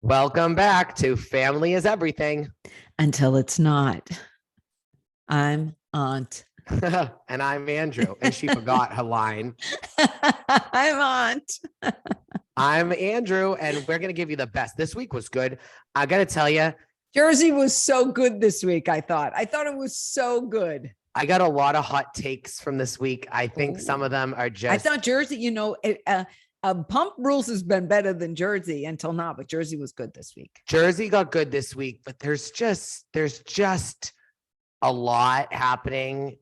Welcome back to Family is Everything. Until it's not. I'm Aunt. And I'm Andrew. And she forgot her line. I'm Aunt. I'm Andrew, and we're going to give you the best. This week was good. I got to tell you. Jersey was so good this week, I thought. I thought it was so good. I got a lot of hot takes from this week. I think some of them are just. I thought Jersey, Pump Rules has been better than Jersey until now, but Jersey was good this week. Jersey got good this week, but there's just a lot happening.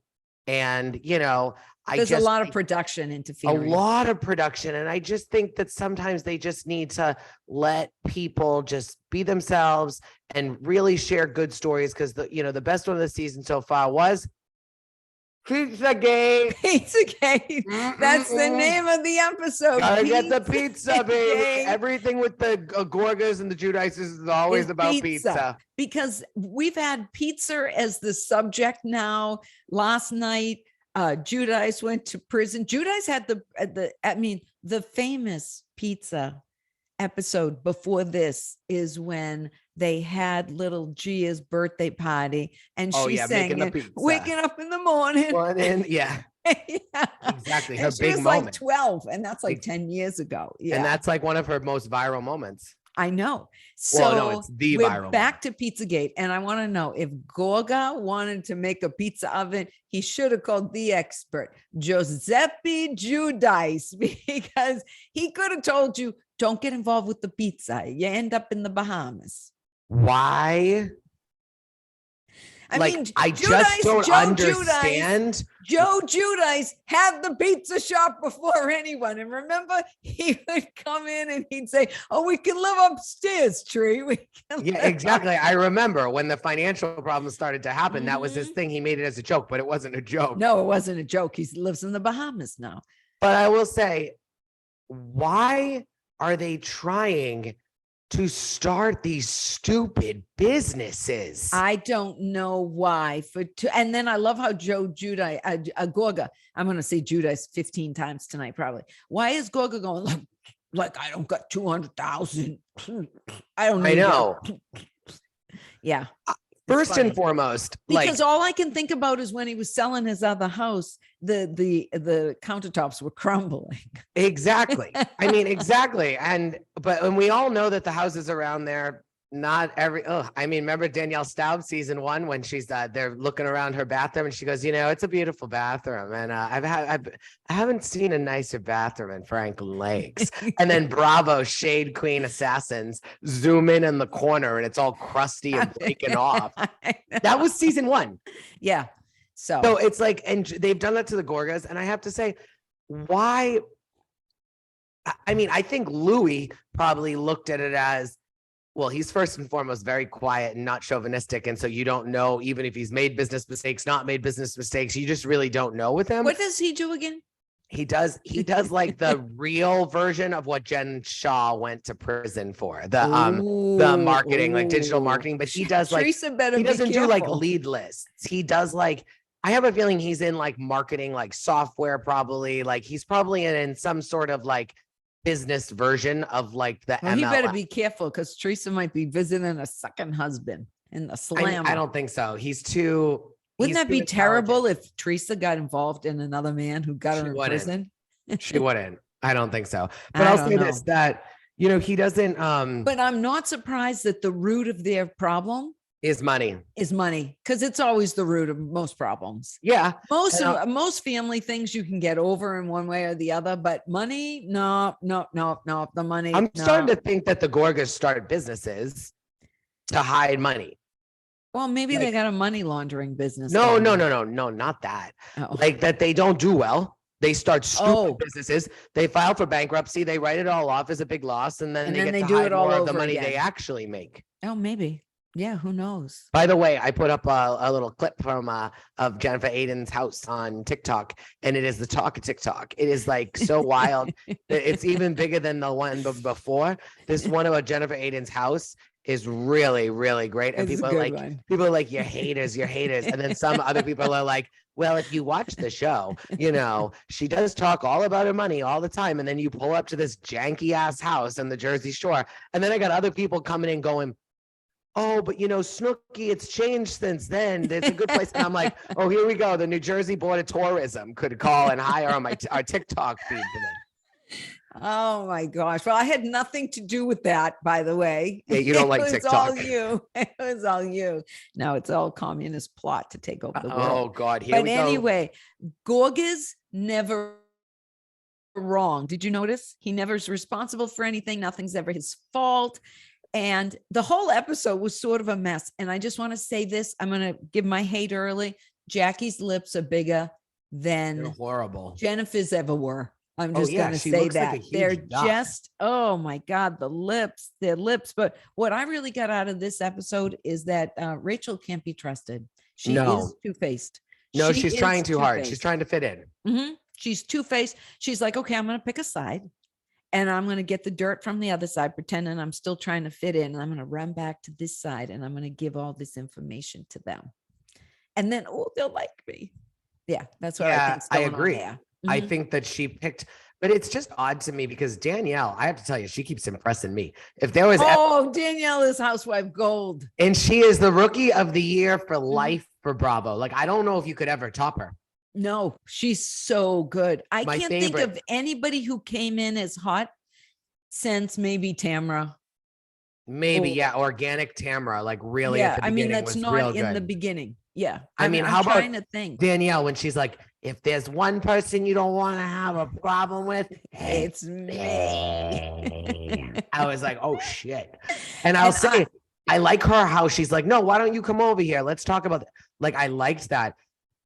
And, there's a lot of production interfering. A lot of production. And I just think that sometimes they just need to let people just be themselves and really share good stories. Because the best one of the season so far was Pizzagate. Pizzagate. That's the name of the episode. Gotta get the pizza, baby. Everything with the Gorgas and the Judices is always about pizza. Because we've had pizza as the subject now. Last night, Judice went to prison. Judice had the famous pizza episode before this is when they had little Gia's birthday party and she sang waking up in the morning. Yeah. Yeah. Exactly. Her and she big was moment. Like 12, and that's like 10 years ago. Yeah. And that's like one of her most viral moments. I know. So it's the we're viral back to Pizzagate. And I want to know if Gorga wanted to make a pizza oven, he should have called the expert, Giuseppe Giudice, because he could have told you, don't get involved with the pizza. You end up in the Bahamas. Why? I just don't understand. Joe Giudice had the pizza shop before anyone. And remember, he would come in and he'd say, oh, we can live upstairs, Tree. Yeah, exactly. I remember when the financial problems started to happen, that was his thing. He made it as a joke, but it wasn't a joke. No, it wasn't a joke. He lives in the Bahamas now. But I will say, why are they trying to start these stupid businesses? I don't know why. And then I love how Joe Giudice, Gorga, I'm going to say Giudice 15 times tonight, probably. Why is Gorga going like I don't got 200,000? I know. Yeah. First and foremost, because all I can think about is when he was selling his other house, the countertops were crumbling. Exactly. I mean, exactly. And we all know that the houses around there, remember Danielle Staub season 1 when she's they're looking around her bathroom and she goes, it's a beautiful bathroom. And I haven't seen a nicer bathroom in Franklin Lakes. And then Bravo Shade Queen Assassins zoom in the corner and it's all crusty and breaking off. That was season 1. Yeah. So it's like, and they've done that to the Gorgas. And I have to say, why? I mean, I think Louis probably looked at it as, well, he's first and foremost very quiet and not chauvinistic. And so you don't know, even if he's made business mistakes, not made business mistakes, you just really don't know with him. What does he do again? He does like the real version of what Jen Shaw went to prison for. The marketing, like digital marketing, but he does he doesn't do like lead lists. He does I have a feeling he's in like marketing, like software, probably like he's probably in some sort of like business version of like the MLM. He better be careful because Teresa might be visiting a second husband in the slam. I don't think so. Wouldn't that be terrible if Teresa got involved in another man who got her in prison? She wouldn't. I don't think so. But I'll say this, that, he doesn't. But I'm not surprised that the root of their problem is money. Because it's always the root of most problems. Yeah. Most family things you can get over in one way or the other, but money, no. The money. I'm starting to think that the Gorgas start businesses to hide money. Well, maybe they got a money laundering business. No, not that. Oh. Like that they don't do well. They start stupid businesses. They file for bankruptcy. They write it all off as a big loss, and then they get to hide more of the money they actually make. Oh, maybe. Yeah, who knows? By the way, I put up a little clip from of Jennifer Aydin's house on TikTok, and it is the talk of TikTok. It is like so wild. It's even bigger than the one before. This one about Jennifer Aydin's house is really, really great. And It's a people are good like, one. people are like, you're haters. And then some other people are like, well, if you watch the show, she does talk all about her money all the time. And then you pull up to this janky ass house on the Jersey Shore. And then I got other people coming in going, oh, but Snooki, it's changed since then. It's a good place. And I'm like, oh, here we go. The New Jersey Board of Tourism could call and hire on our TikTok feed today. Oh my gosh. Well, I had nothing to do with that, by the way. Yeah, you don't like It was TikTok. all you. It was all you. No, it's all communist plot to take over the world. Oh God. Here But we go. anyway, Gorga's never wrong. Did you notice? He never is responsible for anything. Nothing's ever his fault. And the whole episode was sort of a mess. And I just want to say this. I'm going to give my hate early. Jackie's lips are bigger They're than horrible. Jennifer's ever were. I'm just going to she say looks like that. a huge They're duck. just, oh my God, their lips. But what I really got out of this episode is that Rachel can't be trusted. She No. is two-faced. No, She she's is trying too hard. two-faced. She's trying to fit in. Mhm. She's two-faced. She's like, okay, I'm going to pick a side and I'm going to get the dirt from the other side, pretending I'm still trying to fit in. And I'm going to run back to this side and I'm going to give all this information to them. And then, oh, they'll like me. Yeah, that's what I Yeah, think's I going on agree. there. I Mhm. think that she picked, but it's just odd to me because Danielle, I have to tell you, she keeps impressing me. If there was, Oh, Danielle is housewife gold. and she is the rookie of the year for Mm-hmm. life for Bravo. Like, I don't know if you could ever top her. No, she's so good. I My can't think favorite. of anybody who came in as hot since maybe Tamra. Maybe, Oh. yeah, organic Tamara, like really Yeah, at the I mean, beginning that's was real not in the good. beginning. Yeah. I mean, how about trying to think? Danielle, when she's like, if there's one person you don't want to have a problem with, It's me. I was like, oh shit. And I'll And say, I like her how she's like, no, why don't you come over here? Let's talk about it. Like, I liked that.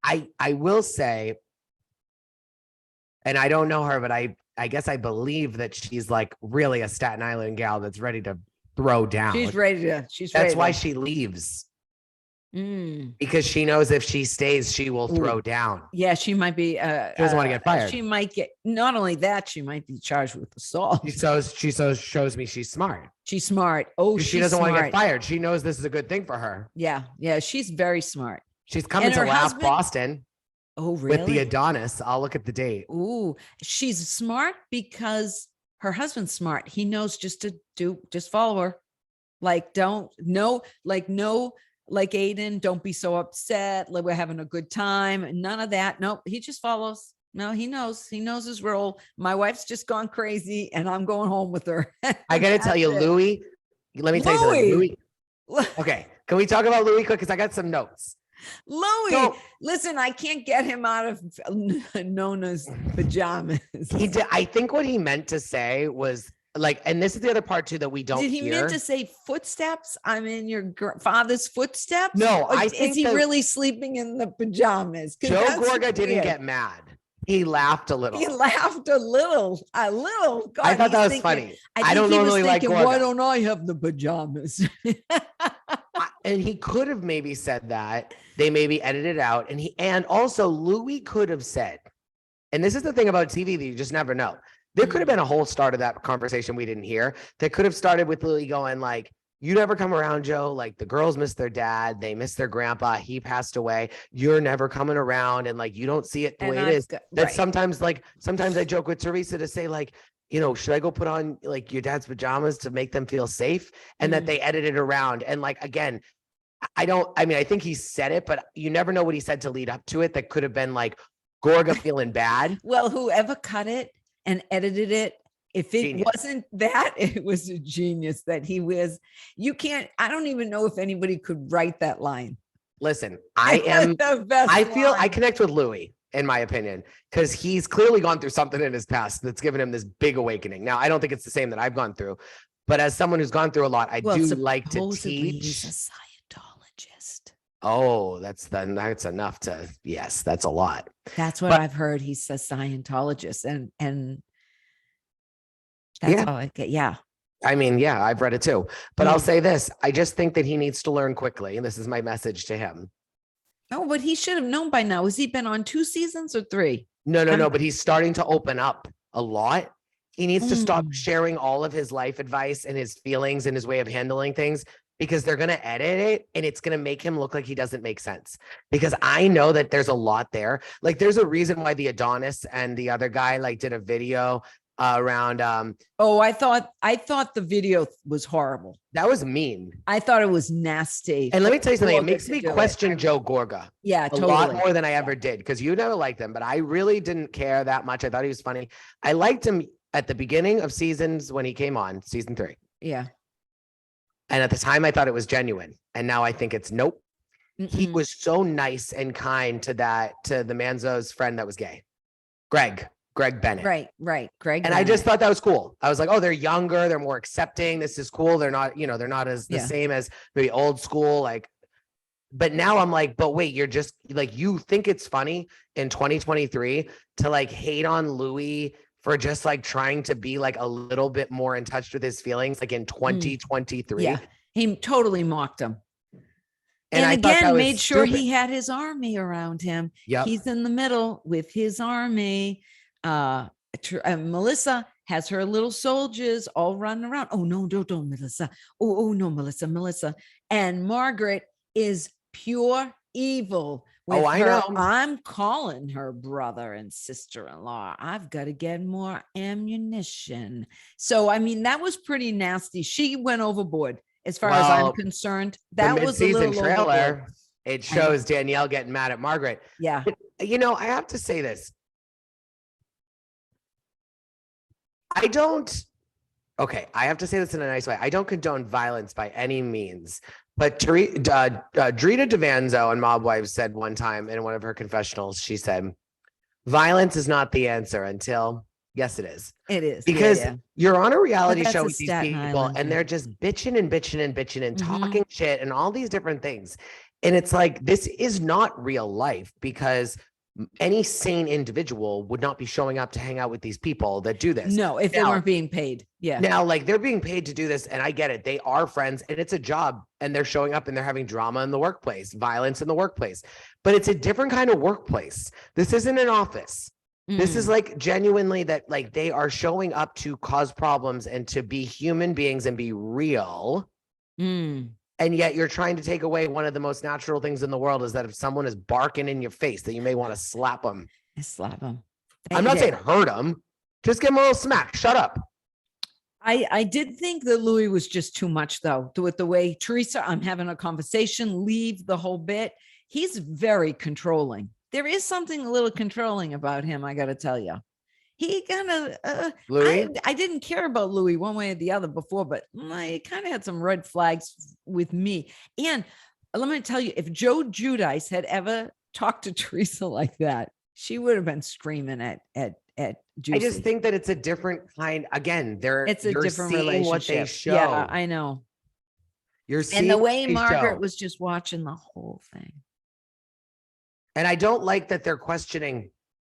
I will say, and I don't know her, but I guess I believe that she's like really a Staten Island gal that's ready to throw down. She's ready to. That's why she leaves, Mm. because she knows if she stays, she will throw down. Yeah, she might be. She doesn't want to get fired. She might get. Not only that, she might be charged with assault. She shows me she's smart. She's smart. Oh, She she's doesn't want to get smart. fired. She knows this is a good thing for her. Yeah, yeah, she's very smart. She's coming And to her Laugh husband- Boston Oh, really? with the Adonis. I'll look at the date. Ooh, she's smart because her husband's smart. He knows just follow her. Like, no, like Aiden, don't be so upset. Like, we're having a good time. None of that. Nope. He just follows. No, he knows his role. My wife's just gone crazy and I'm going home with her. I got to tell you, That's it. Louis, let me tell you something. Louis. Louis. Okay. Can we talk about Louis quick? Because I got some notes. Louis, So- listen, I can't get him out of Nona's pajamas. He did. I think what he meant to say was like, and this is the other part too that we don't Did he hear. meant to say footsteps? I'm in your father's footsteps. No, Or I is think he that- really sleeping in the pajamas? 'Cause Joe that's Gorga didn't weird. get mad. He laughed a little. He laughed a little. God, I thought he's that was thinking- funny. I I think don't he was normally like thinking, why Gorga. don't I have the pajamas? And he could have maybe said that. They maybe edited it out. And also Louis could have said, and this is the thing about TV that you just never know. There could have been a whole start of that conversation we didn't hear that could have started with Louis going like, you never come around, Joe. Like, the girls miss their dad. They miss their grandpa. He passed away. You're never coming around. And like, you don't see it the And way it I've is. got- That right. sometimes I joke with Teresa to say like, should I go put on like your dad's pajamas to make them feel safe? And that Mm. they edited around. And like, again, I think he said it, but you never know what he said to lead up to it. That could have been like Gorga feeling bad. Well, whoever cut it and edited it, if it Genius. wasn't that, it was a genius that he was. I don't even know if anybody could write that line. Listen, It was the best I line. connect with Louis, in my opinion, because he's clearly gone through something in his past that's given him this big awakening. Now, I don't think it's the same that I've gone through, but as someone who's gone through a lot, I do like to supposedly he's teach. a Scientologist. Oh, that's enough to, yes, that's a lot. That's what But- I've heard. He's a Scientologist, and that's Yeah. all I get. Yeah. I mean, yeah, I've read it too, but I'll Mm. say this. I just think that he needs to learn quickly. And this is my message to him. Oh, but he should have known by now. Has he been on 2 seasons or 3? No, I'm- but he's starting to open up a lot. He needs to stop Mm. sharing all of his life advice and his feelings and his way of handling things, because they're going to edit it and it's going to make him look like he doesn't make sense. Because I know that there's a lot there. Like there's a reason why the Adonis and the other guy like did a video around Oh, I thought the video was horrible. that was mean. I thought it was nasty. And let me tell you something, it Gorga makes to me do it. question Joe Gorga Yeah, a totally. lot more than I ever did, because you never liked him, but I really didn't care that much. I thought he was funny. I liked him at the beginning of seasons when he came on, season 3. Yeah. And at the time I thought it was genuine. And now I think it's nope. He Mm-mm. was so nice and kind to the Manzo's friend that was gay. Greg Bennett. Right. Greg. And I just Bennett. thought that was cool. I was like, oh, they're younger, they're more accepting. This is cool. They're not, they're not as the Yeah. same as maybe old school. Like, but now I'm like, but wait, you're just like, you think it's funny in 2023 to like hate on Louis for just like trying to be like a little bit more in touch with his feelings, like in 2023. Yeah, he totally mocked him. And I thought that again, was made sure stupid. he had his army around him. Yep. He's in the middle with his army. Melissa has her little soldiers all running around. Oh no, don't Melissa. Oh no, Melissa. And Margaret is pure evil. With I her, know. I'm calling her brother and sister-in-law. I've got to get more ammunition. So, I mean, that was pretty nasty. She went overboard as far as I'm Well, concerned. The That was a mid-season little trailer, overboard. it shows Danielle getting mad at Margaret. Yeah. I have to say this. I have to say this in a nice way. I don't condone violence by any means, but Drita Devanzo and Mob Wives said one time in one of her confessionals, she said, violence is not the answer until, yes, it is. It is. Because yeah. you're on a reality that's show a with these Staten people Island, and yeah. they're just bitching and Mhm. talking shit and all these different things. And it's like, this is not real life, because any sane individual would not be showing up to hang out with these people that do this. No, if they Now- weren't being paid. Yeah. Now, like, they're being paid to do this, and I get it. They are friends and it's a job, and they're showing up and they're having drama in the workplace, violence in the workplace, but it's a different kind of workplace. This isn't an office. This is like genuinely that, like, they are showing up to cause problems and to be human beings and be real. Mm. And yet you're trying to take away one of the most natural things in the world, is that if someone is barking in your face, that you may want to slap them. I slap them. I'm not saying hurt them. Just give them a little smack. Shut up. I did think that Louis was just too much, though, with the way Teresa, I'm having a conversation, leave the whole bit. He's very controlling. There is something a little controlling about him, I got to tell you. He kind of, Louis? I didn't care about Louis one way or the other before, but I kind of had some red flags with me. And let me tell you, if Joe Giudice had ever talked to Teresa like that, she would have been screaming at Juicy. I just think that it's a different kind. Again, it's a you're different seeing relationship. what they show. Yeah, I know. You're seeing And the what way they Margaret show. was just watching the whole thing. And I don't like that they're questioning.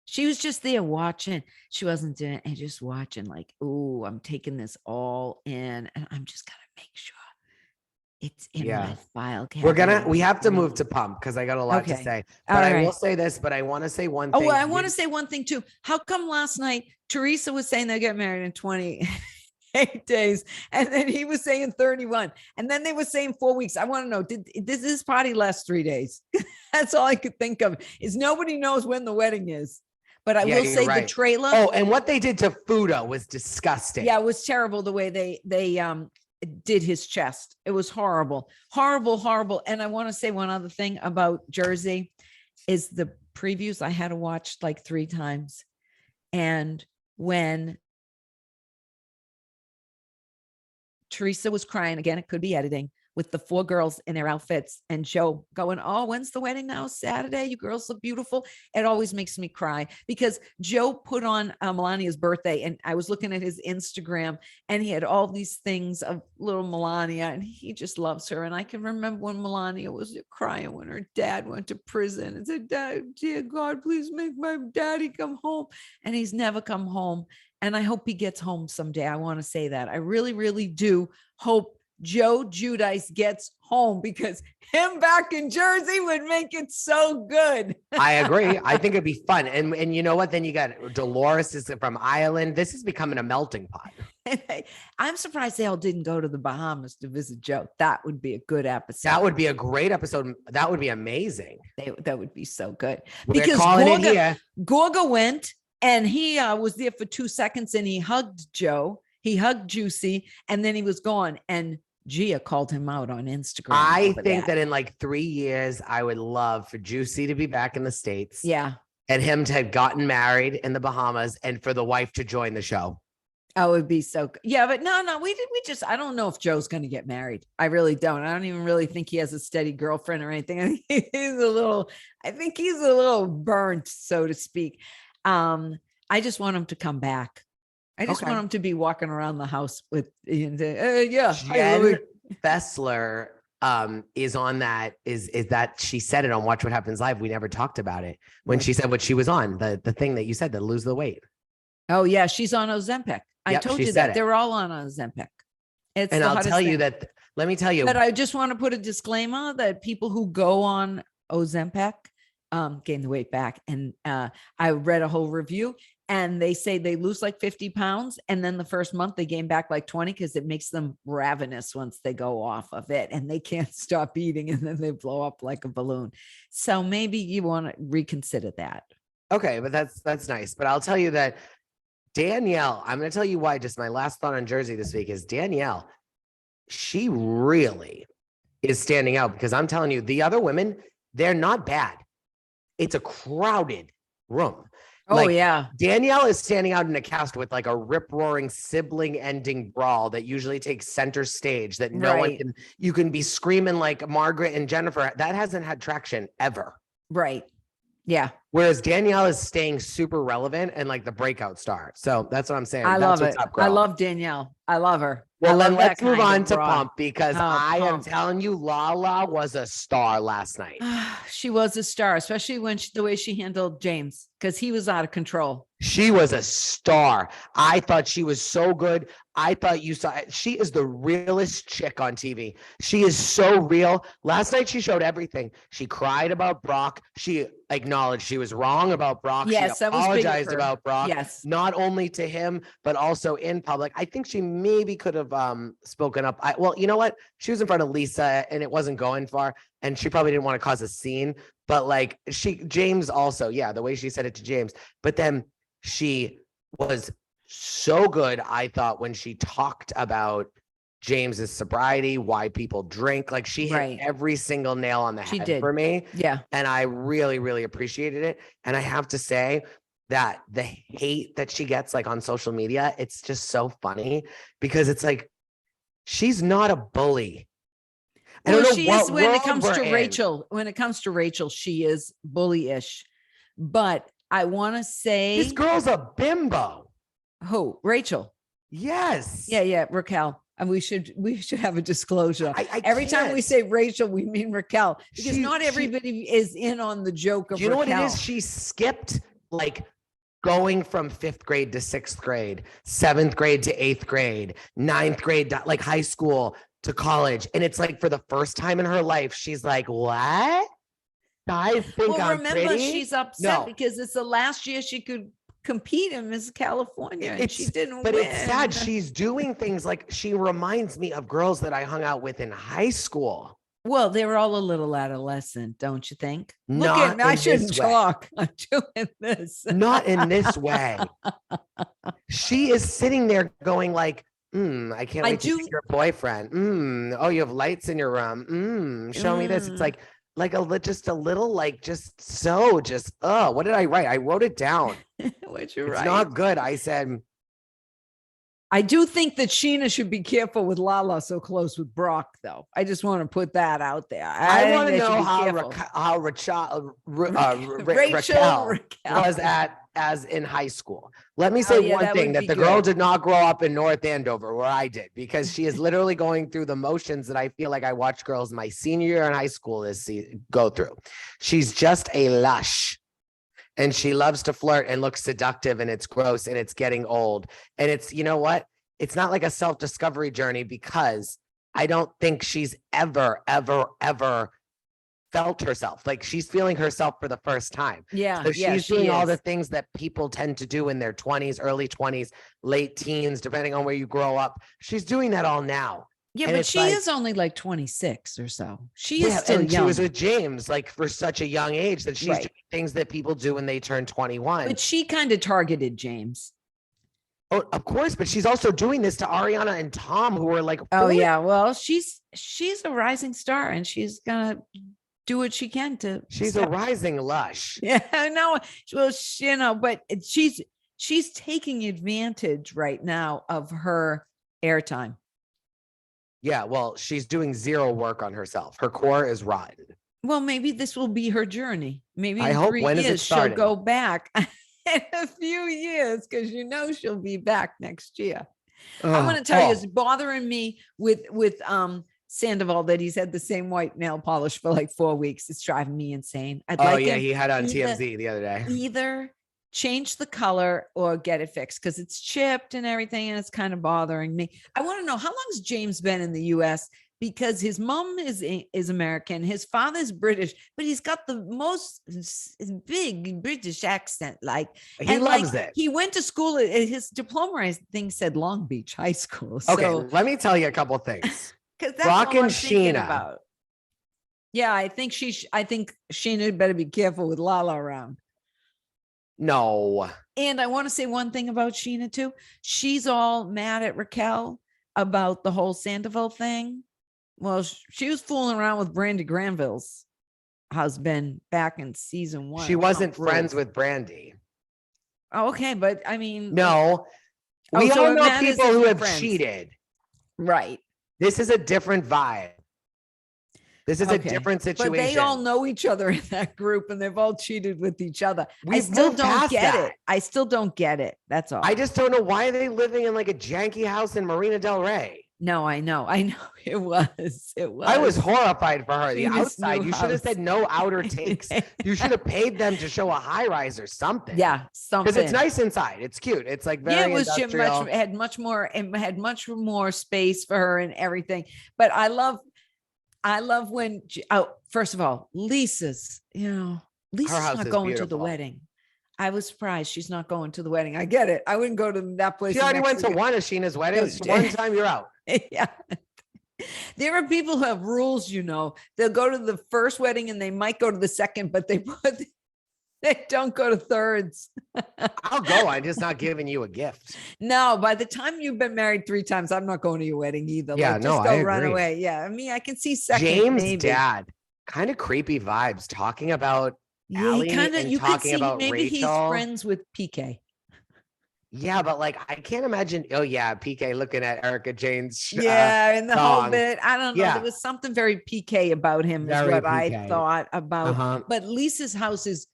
She was just there watching. She wasn't doing it, just watching, like, oh, I'm taking this all in, and I'm just gonna make sure it's in Yeah. my file We have to cabinet. move to pump because I got a lot to Okay. say. All But I will right. say this, but I want to say one Oh, thing. well, I want to say one thing too. How come last night Teresa was saying they get married in 28 days, and then he was saying 31, and then they were saying 4 weeks? I want to know, did this party last 3 days? That's all I could think of, is nobody knows when the wedding is. But I Yeah, will you're say right. the trailer. Oh, and what they did to Fuda was disgusting. Yeah, it was terrible the way they did his chest. It was horrible. And I want to say one other thing about Jersey is the previews I had to watch like 3 times. And when Teresa was crying, again, it could be editing, with the 4 girls in their outfits, and Joe going, oh, when's the wedding now? Saturday. You girls look beautiful. It always makes me cry, because Joe put on Melania's birthday, and I was looking at his Instagram, and he had all these things of little Melania, and he just loves her. And I can remember when Melania was crying when her dad went to prison and said, Dad, dear God, please make my daddy come home. And he's never come home. And I hope he gets home someday. I want to say that. I really, really do hope Joe Giudice gets home, because him back in Jersey would make it so good. I agree. I think it'd be fun. And you know what? Then you got Dolores is from Ireland. This is becoming a melting pot. I'm surprised they all didn't go to the Bahamas to visit Joe. That would be a good episode. That would be a great episode. That would be amazing. That would be so good. We're Because calling it here. Gorga went and he was there for 2 seconds and he hugged Joe. He hugged Juicy and then he was gone. And Gia called him out on Instagram. I think that in like 3 years, I would love for Juicy to be back in the States. Yeah. And him to have gotten married in the Bahamas and for the wife to join the show. Oh, it would be so good. Yeah, but no, I don't know if Joe's going to get married. I really don't. I don't even really think he has a steady girlfriend or anything. I think he's a little burnt, so to speak. I just want him to come back. I just want him to be walking around the house with, Jen Fessler is on that, is that she said it on Watch What Happens Live. We never talked about it when she said what she was on, the thing that you said, to lose the weight. Oh yeah, she's on Ozempic. I told you that. They're all on Ozempic. And I'll tell you that, let me tell you. But I just want to put a disclaimer that people who go on Ozempic gain the weight back. And I read a whole review and they say they lose like 50 pounds. And then the first month they gain back like 20 because it makes them ravenous once they go off of it and they can't stop eating and then they blow up like a balloon. So maybe you want to reconsider that. Okay, but that's nice. But I'll tell you that Danielle, I'm going to tell you why. Just my last thought on Jersey this week is Danielle. She really is standing out because I'm telling you, the other women, they're not bad. It's a crowded room. Oh, yeah. Danielle is standing out in a cast with like a rip-roaring sibling ending brawl that usually takes center stage that no one can, you can be screaming like Margaret and Jennifer. That hasn't had traction ever. Right. Yeah. Whereas Danielle is staying super relevant and like the breakout star. So that's what I'm saying. I love it. I love Danielle. I love her. Well, then let's move on to Pump because I am telling you, Lala was a star last night. She was a star, especially when the way she handled James, because he was out of control. She was a star. I thought she was so good. I thought you saw it. She is the realest chick on TV. She is so real. Last night, she showed everything. She cried about Brock. She acknowledged she was wrong about Brock. Yes, she apologized about Brock. Yes. Not only to him, but also in public. I think she maybe could have spoken up. Well, you know what? She was in front of Lisa and it wasn't going far. And she probably didn't want to cause a scene. But like James also, yeah, the way she said it to James. But then she was so good, I thought, when she talked about James's sobriety, why people drink. Like she hit every single nail on the head for me. Yeah. And I really, really appreciated it. And I have to say that the hate that she gets like on social media, it's just so funny because it's like, she's not a bully. Well, she is when it comes to Rachel. When it comes to Rachel, she is bully-ish. But I want to say this girl's a bimbo. Who? Rachel. Yes. Yeah, Raquel. And we should have a disclosure. Every time we can't. say Rachel, we mean Raquel because not everybody is in on the joke of you know Raquel. what it is? She skipped like going from 5th grade to 6th grade, 7th grade to 8th grade, 9th grade, like high school to college. And it's like for the first time in her life, she's like, what? Guys think I'm remember, pretty? she's upset because it's the last year she could compete in Miss California and she didn't but win. It's sad. She's doing things like she reminds me of girls that I hung out with in high school. Well, they were all a little adolescent, don't you think? Not Look at me, I in shouldn't this way. talk. I'm doing this. Not in this way. She is sitting there going like, I can't wait to see your boyfriend. Oh, you have lights in your room. Show me this. It's like just a little what did I write? I wrote it down. What'd you It's write? not good. I said, I do think that Scheana should be careful with Lala so close with Brock, though. I just want to put that out there. I want to think they know should be how Raquel was as in high school. Let me say one thing, that the girl did not grow up in North Andover where I did, because she is literally going through the motions that I feel like I watched girls my senior year in high school go through. She's just a lush. And she loves to flirt and look seductive, and it's gross and it's getting old. And it's, you know what? It's not like a self-discovery journey because I don't think she's ever felt herself. Like she's feeling herself for the first time. Yeah. So Yeah. she's doing all the things that people tend to do in their 20s, early 20s, late teens, depending on where you grow up. She's doing that all now. Yeah, And but it's she like- is only like 26 or so. She is Yeah, still and young. she was with James like for such a young age that she's Right. doing things that people do when they turn 21. But she kind of targeted James. Oh, of course, but she's also doing this to Ariana and Tom, who are like, Oh 40. yeah, well, she's a rising star, and she's gonna do what she can to. She's a rising lush. Yeah, I know. Well, but she's taking advantage right now of her airtime. Yeah, well, she's doing zero work on herself. Her core is rotten. Well, maybe this will be her journey. Maybe I in hope. 3 When is it years she'll starting? go back in a few years, because she'll be back next year. I'm going to tell you, it's bothering me with Sandoval that he's had the same white nail polish for like 4 weeks. It's driving me insane. He had on TMZ the other day. Either change the color or get it fixed, because it's chipped and everything, and it's kind of bothering me. I want to know, how long has James been in the US? Because his mom is American, his father's British, but he's got the most big British accent. Like He loves it. He went to school. His diploma, I think, said Long Beach High School. So, Okay, let me tell you a couple things. because that's Brock all I'm and thinking Scheana. about. Yeah, I think Scheana better be careful with Lala around. No. And I want to say one thing about Scheana too. She's all mad at Raquel about the whole Sandoval thing. Well, she was fooling around with Brandy Granville's husband back in season 1. She wasn't Rules. friends with Brandy. Oh, okay, but I mean, No. Oh, We so all it know matters people if who you're have friends. cheated. right? This is a different vibe. This is a Okay. different situation. But they all know each other in that group, and they've all cheated with each other. I We've still moved don't past get that. it. I still don't get it. That's all. I just don't know why are they living in like a janky house in Marina Del Rey. No, I know. It was. I was horrified for her. The Scheana's outside, new you should have house. said no outer takes. You should have paid them to show a high rise or something. Yeah, something. Because it's nice inside. It's cute. It's like very Yeah, it was industrial. much more space for her and everything. But I love when first of all, Lisa's house not is going to the beautiful. wedding. I was surprised she's not going to the wedding. I get it. I wouldn't go to that place. She in already went to Mexico. one of Sheena's weddings. she- One time you're out. Yeah. There are people who have rules, they'll go to the first wedding and they might go to the second, but they don't go to thirds. I'll go. I'm just not giving you a gift. No, by the time you've been married 3 times, I'm not going to your wedding either. Yeah, Like, no, just go I run agree. away. Yeah, I mean, I can see second. James' maybe. dad, kind of creepy vibes, talking about Yeah, Allie kind of. and You could talking see about maybe he's Rachel. friends with PK. Yeah, but like I can't imagine. Oh yeah, PK looking at Erica Jane's. Yeah, and the whole song. bit. I don't know. Yeah. There was something very PK about him, is Very what I PK. thought about. Uh-huh. But Lisa's house is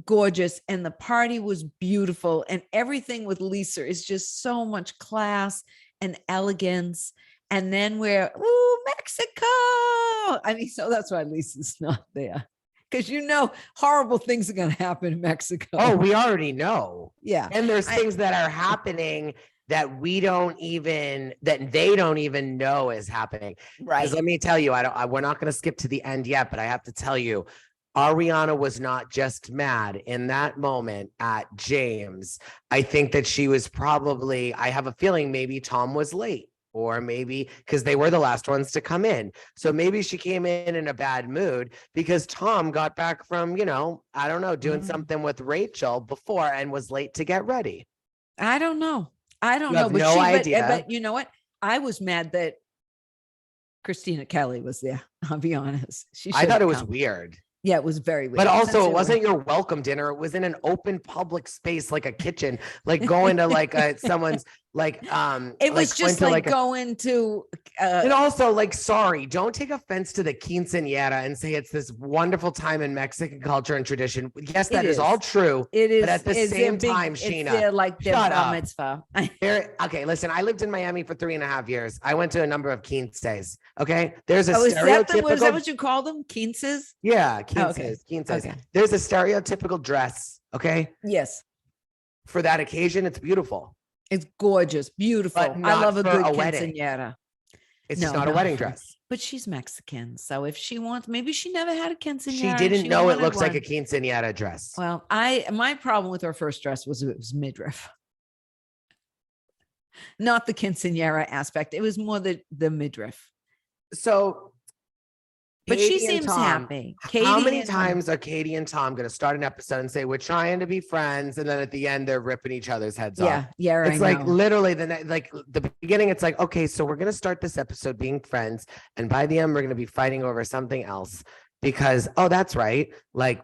gorgeous, and the party was beautiful, and everything with Lisa is just so much class and elegance. And then Mexico. I mean, so that's why Lisa's not there, because horrible things are going to happen in Mexico. Oh, we already know. yeah. And there's things that are happening that they don't even know is happening. Right. Because let me tell you, we're not going to skip to the end yet, but I have to tell you, Ariana was not just mad in that moment at James. I think that she was I have a feeling maybe Tom was late. Or maybe because they were the last ones to come in. So maybe she came in a bad mood because Tom got back from, I don't know, doing something with Rachel before and was late to get ready. I don't know. You have no idea. But you know what? I was mad that Christina Kelly was there. I'll be honest. I thought it was weird. Yeah, it was very weird. But also, Since it wasn't your welcome dinner. It was in an open public space, like a kitchen, like going to like someone's like it was just like a- going to and also, like, sorry, don't take offense to the quinceañera and say it's this wonderful time in Mexican culture and tradition. Yes, that is all true. It is. But at the it's same their time, it's Scheana, their, like their shut bar up. mitzvah. Okay, listen, I lived in Miami for 3.5 years. I went to a number of quinces. Okay, there's a Oh, is that stereotypical. what you call them? Quinces? Yeah, Oh, okay. quinces. Okay. There's a stereotypical dress. Okay, Yes. for that occasion, it's beautiful. It's gorgeous, beautiful. But I not love a for good a wedding. quinceañera. It's just No, not a no. wedding dress. But she's Mexican. So if she wants, maybe she never had a quinceañera. She and didn't know it wanted looks like a one. quinceañera dress. Well, my problem with her first dress was it was midriff. Not the quinceañera aspect. It was more the midriff. So, But she Katie and seems Tom, happy. how Katie many and- times are Katie and Tom going to start an episode and say, we're trying to be friends? And then at the end, they're ripping each other's heads off. Yeah. It's like literally the beginning. It's like, okay, so we're going to start this episode being friends. And by the end, we're going to be fighting over something else because, oh, that's right. Like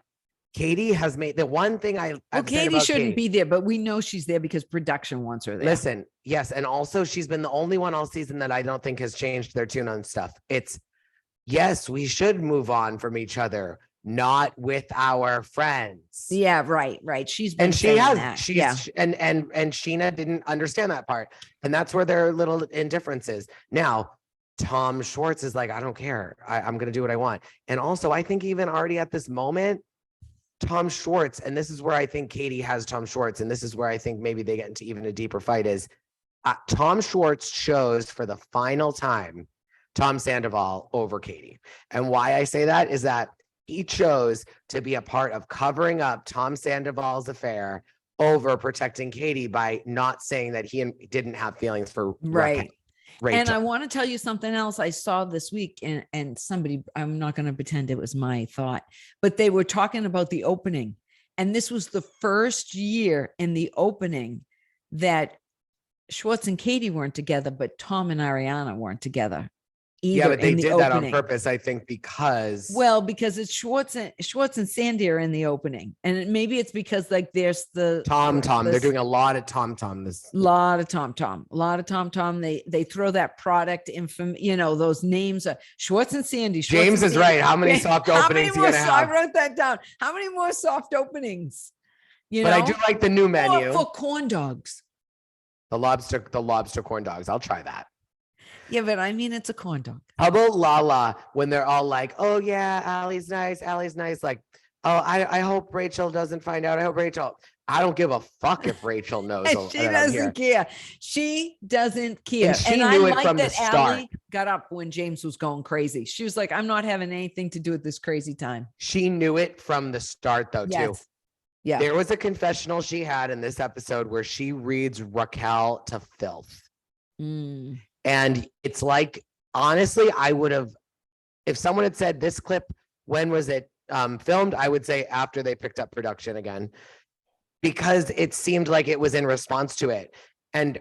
Katie has made the one thing well, Katie shouldn't be there, but we know she's there because production wants her there. Listen, yes. And also she's been the only one all season that I don't think has changed their tune on stuff. It's yes, we should move on from each other, not with our friends. Yeah, right. She's been And she saying has, that. she's, yeah. and Scheana didn't understand that part. And that's where their little indifference is. Now, Tom Schwartz is like, I don't care. I'm going to do what I want. And also, I think even already at this moment, Tom Schwartz, and this is where I think Katie has Tom Schwartz, and this is where I think maybe they get into even a deeper fight is Tom Schwartz chose for the final time Tom Sandoval over Katie. And why I say that is that he chose to be a part of covering up Tom Sandoval's affair over protecting Katie by not saying that he didn't have feelings for Right. Rachel. And I want to tell you something else I saw this week, and somebody, I'm not going to pretend it was my thought, but they were talking about the opening. And this was the first year in the opening that Schwartz and Katie weren't together, but Tom and Ariana weren't together. Yeah, but they did that on purpose, I think, because because it's Schwartz and Sandy are in the opening, and maybe it's because like there's the Tom. They're doing a lot of Tom. This lot of Tom. They throw that product those names. Schwartz and Sandy. James is right. How many soft openings are you gonna have? I wrote that down. How many more soft openings? But I do like the new menu for corn dogs. The lobster corn dogs. I'll try that. Yeah, but I mean, it's a corn dog. How about Lala when they're all like, oh yeah, Allie's nice. Like, oh, I hope Rachel doesn't find out. I don't give a fuck if Rachel knows. She doesn't care. She doesn't care. And she knew I it like from that the start. Allie got up when James was going crazy. She was like, I'm not having anything to do with this crazy time. She knew it from the start though, too. Yeah. There was a confessional she had in this episode where she reads Raquel to filth. Mm. And it's like, honestly, I would have, if someone had said this clip, when was it filmed? I would say after they picked up production again, because it seemed like it was in response to it. And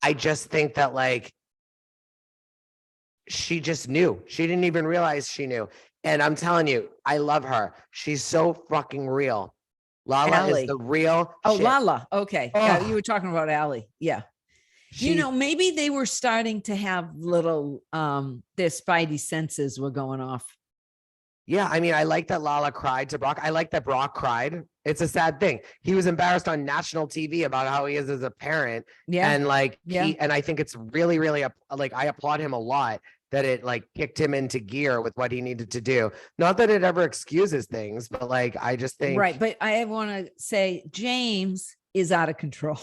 I just think that like, she just knew. She didn't even realize she knew. And I'm telling you, I love her. She's so fucking real. Lala Allie. is the real shit. Lala. Okay. Oh. Yeah, you were talking about Allie. Yeah. Maybe they were starting to have little, their spidey senses were going off. Yeah, I mean, I like that Lala cried to Brock. I like that Brock cried. It's a sad thing. He was embarrassed on national TV about how he is as a parent. Yeah. And like, Yeah. and I think it's really, really, like, I applaud him a lot that it like kicked him into gear with what he needed to do. Not that it ever excuses things, but like, I just think. Right. But I want to say James is out of control.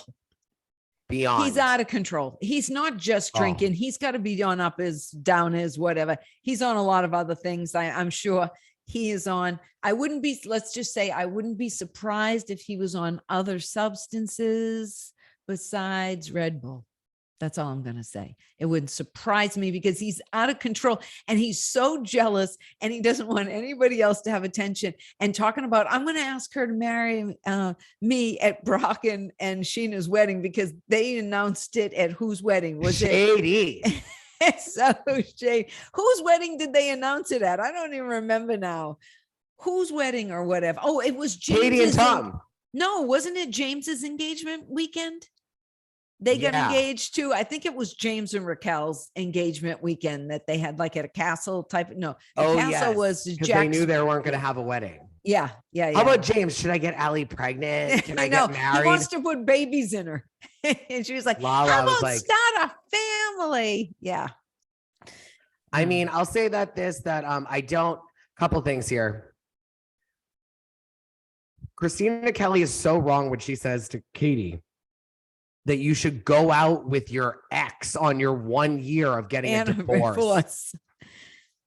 Beyond. He's out of control. He's not just drinking. He's got to be down his whatever. He's on a lot of other things. I'm sure he is on. Let's just say I wouldn't be surprised if he was on other substances besides Red Bull. That's all I'm going to say. It wouldn't surprise me because he's out of control and he's so jealous and he doesn't want anybody else to have attention. And talking about, I'm going to ask her to marry me at Brock and Scheana's wedding because they announced it at whose wedding? Was Shady. it? So shady. Whose wedding did they announce it at? I don't even remember now. Whose wedding or whatever. Oh, it was James's. Katie and Tom. No, wasn't it James's engagement weekend? They got engaged too. I think it was James and Raquel's engagement weekend that they had like at a castle type. No, the castle was Jack's. They knew they weren't going to have a wedding. Yeah. How about James? Should I get Allie pregnant? Can I get married? He wants to put babies in her. And she was like, Lala how was about like, start a family? Yeah. I mean, I'll say that couple things here. Christina Kelly is so wrong when she says to Katie, that you should go out with your ex on your 1 year of getting a divorce.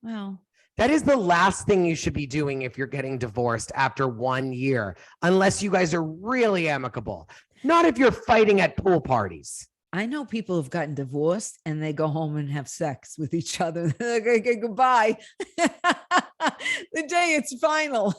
Well, that is the last thing you should be doing if you're getting divorced after 1 year, unless you guys are really amicable. Not if you're fighting at pool parties. I know people who've gotten divorced and they go home and have sex with each other. Okay, goodbye. The day it's final.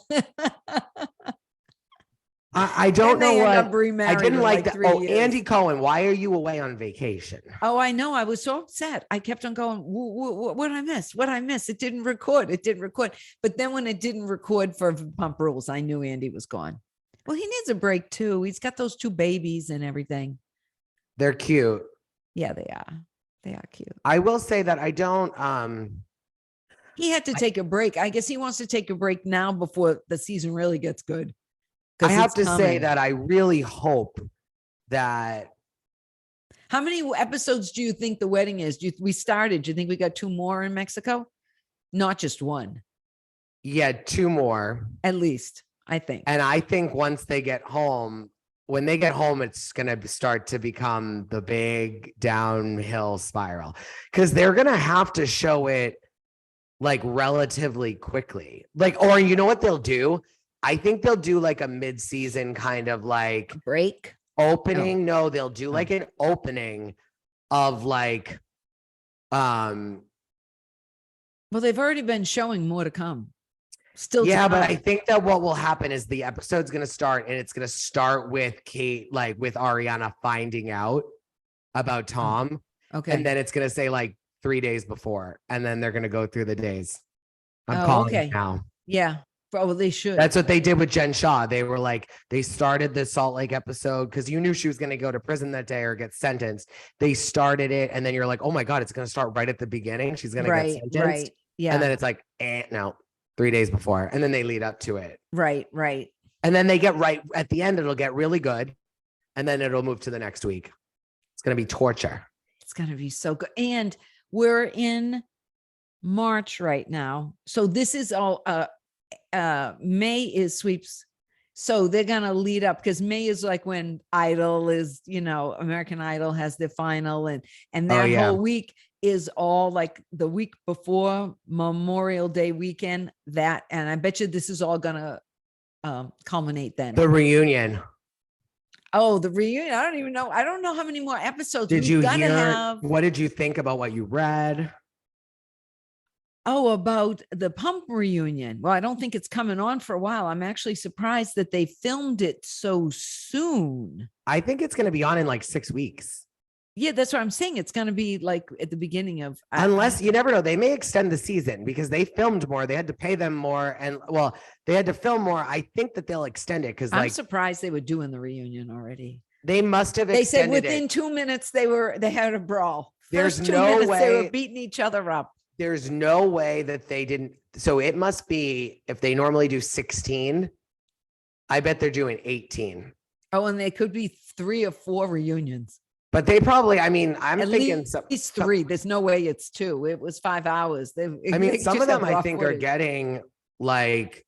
I don't know what. I didn't like that. Oh, years. Andy Cohen, why are you away on vacation? Oh, I know. I was so upset. I kept on going, what I miss? What I miss? It didn't record. It didn't record. But then when it didn't record for Pump Rules, I knew Andy was gone. Well, he needs a break too. He's got those 2 babies and everything. They're cute. Yeah, they are. They are cute. I will say that I don't. He had to take a break. I guess he wants to take a break now before the season really gets good. I have to say that I really hope that. How many episodes do you think the wedding is? We started. Do you think we got 2 more in Mexico? Not just 1. Yeah, 2 more. At least, I think. And I think once they get home, when they get home, it's going to start to become the big downhill spiral, because they're going to have to show it like relatively quickly. Like, or you know what they'll do? I think they'll do like a mid-season kind of like break opening. No, they'll do like an opening of like, well, they've already been showing more to come. Still, yeah, but I think that what will happen is the episode's going to start, and it's going to start with Kate, like with Ariana finding out about Tom. Okay. And then it's going to say like 3 days before, and then they're going to go through the days. I'm calling it now. Yeah. Well, they should. That's what they did with Jen Shaw. They were like, they started the Salt Lake episode because you knew she was going to go to prison that day or get sentenced. They started it, and then you're like, oh my God, it's going to start right at the beginning. She's going to get sentenced. Right. Yeah. And then it's like, no, 3 days before. And then they lead up to it. Right. And then they get right at the end, it'll get really good. And then it'll move to the next week. It's going to be torture. It's going to be so good. And we're in March right now. So this is all, May is sweeps. So they're going to lead up, because May is like when Idol is, American Idol has their final, and that whole week is all like the week before Memorial Day weekend, and I bet you this is all going to culminate then. The reunion. Oh, the reunion. I don't even know. I don't know how many more episodes. Did you hear? What did you think about what you read? Oh, about the Pump reunion. Well, I don't think it's coming on for a while. I'm actually surprised that they filmed it so soon. I think it's going to be on in like 6 weeks. Yeah, that's what I'm saying. It's going to be like at the beginning of. Unless, you never know. They may extend the season because they filmed more. They had to pay them more. And well, they had to film more. I think that they'll extend it because I'm surprised they were doing the reunion already. They must have extended. They said within 2 minutes they had a brawl. There's no way they were beating each other up. There's no way that they didn't. So it must be, if they normally do 16, I bet they're doing 18. Oh, and they could be 3 or 4 reunions. But they probably, I'm thinking at least 3. There's no way it's 2. It was 5 hours. Some of them I think are getting like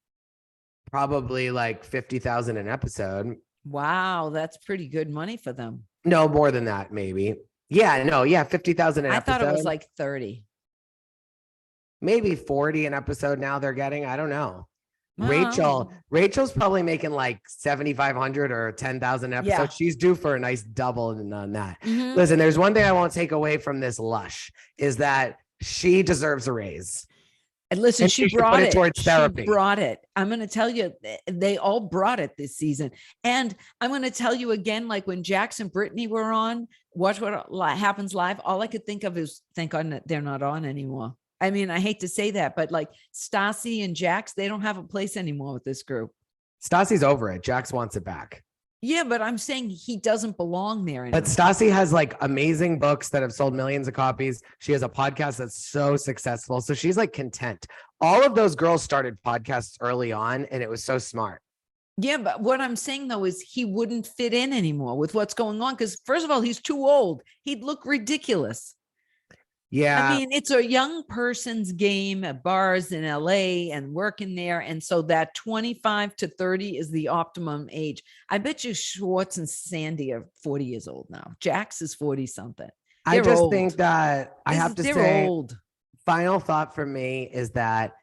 probably like 50,000 an episode. Wow, that's pretty good money for them. No, more than that, maybe. Yeah, 50,000 an episode. I thought it was like 30. Maybe 40 an episode now they're getting. I don't know. Wow. Rachel's probably making like 7,500 or 10,000 episodes. Yeah. She's due for a nice double on that. Mm-hmm. Listen, there's one thing I won't take away from this Lush is that she deserves a raise. And listen, she brought it towards therapy. She brought it. I'm going to tell you, they all brought it this season. And I'm going to tell you again, like when Jax and Brittany were on, Watch What Happens Live, all I could think of is, thank God they're not on anymore. I mean, I hate to say that, but like Stassi and Jax, they don't have a place anymore with this group. Stassi's over it. Jax wants it back. Yeah, but I'm saying he doesn't belong there anymore. But Stassi has like amazing books that have sold millions of copies. She has a podcast that's so successful. So she's like content. All of those girls started podcasts early on, and it was so smart. Yeah, but what I'm saying though is he wouldn't fit in anymore with what's going on. Because first of all, he's too old. He'd look ridiculous. Yeah. I mean, it's a young person's game at bars in LA and working there. And so that 25 to 30 is the optimum age. I bet you Schwartz and Sandy are 40 years old now. Jax is 40 something. I They're just old. think that I have to They're say, old. final thought for me is that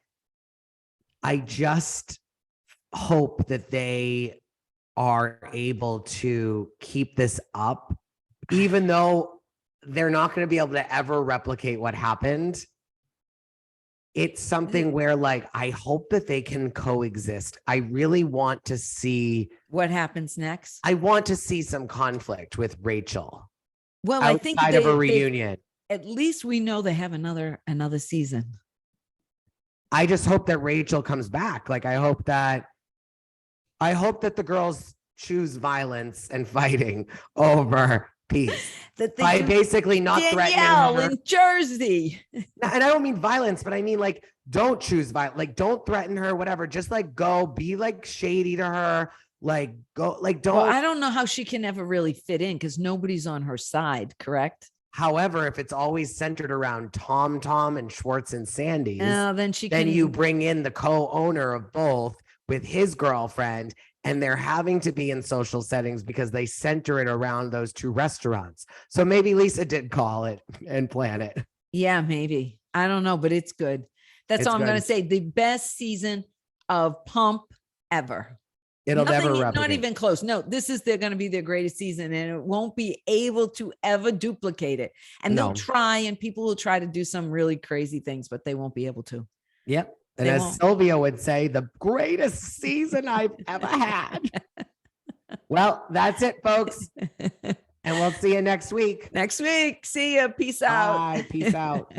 I just hope that they are able to keep this up, even though they're not going to be able to ever replicate what happened. It's something where, like, I hope that they can coexist. I really want to see what happens next. I want to see some conflict with Rachel. Well, I think outside of a reunion. At least we know they have another season. I just hope that Rachel comes back. Like, I hope that the girls choose violence and fighting over peace. That they By basically not threatening her. in Jersey. And I don't mean violence, but I mean, like, don't choose violence. Like, don't threaten her, whatever. Just like go be like shady to her. Like, go, like, don't. Well, I don't know how she can ever really fit in because nobody's on her side, correct? However, if it's always centered around Tom and Schwartz and Sandy's, then you bring in the co-owner of both with his girlfriend, and they're having to be in social settings because they center it around those two restaurants. So maybe Lisa did call it and plan it. Yeah, maybe. I don't know, but it's good. That's all I'm going to say. The best season of Pump ever. It'll never replicate. Not even close. No, they're going to be their greatest season, and it won't be able to ever duplicate it. And they'll try, and people will try to do some really crazy things, but they won't be able to. Yep. And as Sylvia would say, the greatest season I've ever had. Well, that's it, folks. And we'll see you next week. See ya. Peace out. Bye. Peace out.